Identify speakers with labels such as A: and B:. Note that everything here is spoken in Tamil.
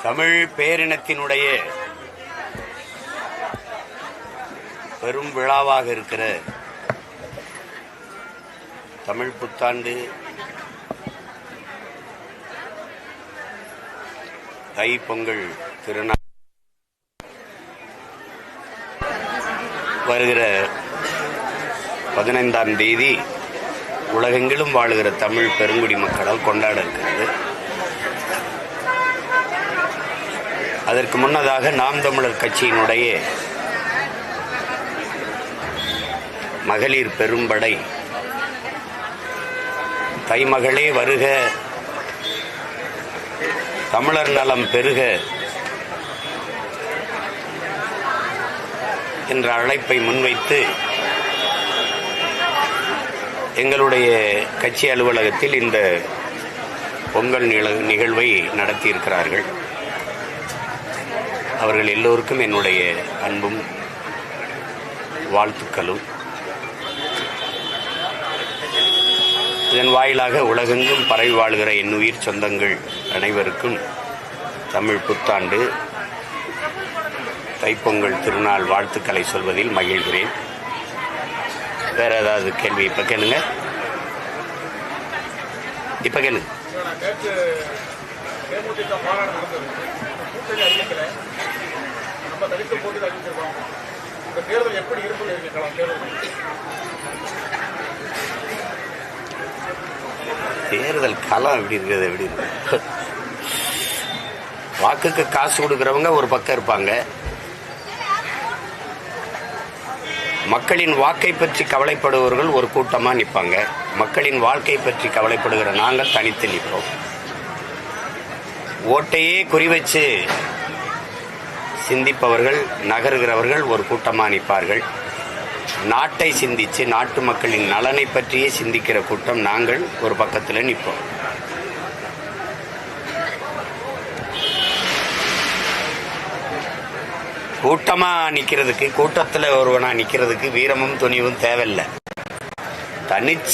A: தமிழ் பேரினத்தினுடைய பெரும் விழாவாக இருக்கிற தமிழ் புத்தாண்டு தை பொங்கல் திருநாள் வருகிற 15ஆம் தேதி உலகெங்கிலும் வாழுகிற தமிழ் பெருங்குடி மக்களால் கொண்டாட இருக்கிறது. அதற்கு முன்னதாக நாம் தமிழர் கட்சியினுடைய மகளிர் பெரும்படை தைமகளே வருக, தமிழர் நலம் பெருக என்ற அழைப்பை முன்வைத்து எங்களுடைய கட்சி அலுவலகத்தில் இந்த பொங்கல் நிகழ்வை நடத்தியிருக்கிறார்கள். அவர்கள் எல்லோருக்கும் என்னுடைய அன்பும் வாழ்த்துக்களும். இதன் வாயிலாக உலகெங்கும் பரவி வாழ்கிற என் உயிர் சொந்தங்கள் அனைவருக்கும் தமிழ் புத்தாண்டு தைப்பொங்கல் திருநாள் வாழ்த்துக்களை சொல்வதில் மகிழ்கிறேன். வேற ஏதாவது கேள்வி இப்ப கேளுங்க. தேர்தல் களம் எப்படி இருக்குது? எப்படி இருக்கு? வாக்குக்கு காசு கொடுக்கிறவங்க ஒரு பக்கம் இருப்பாங்க, மக்களின் வாக்கை பற்றி கவலைப்படுபவர்கள் ஒரு கூட்டமா நிற்பாங்க. மக்களின் வாழ்க்கை பற்றி கவலைப்படுகிற நாங்கள் தனித்து நிற்போம். ஓட்டையே குறிவச்சு சிந்திப்பவர்கள் நகருகிறவர்கள் ஒரு கூட்டமா நிற்பார்கள். நாட்டை சிந்திச்சு நாட்டு மக்களின் நலனை பற்றியே சிந்திக்கிற கூட்டம் நாங்கள் ஒரு பக்கத்தில் நிற்போம். கூட்டமா நிக்கிறதுக்கு, கூட்டத்தில் ஒருவனா நிக்கிறதுக்கு வீரமும் துணிவும் தேவையில்லை. தனிச்சு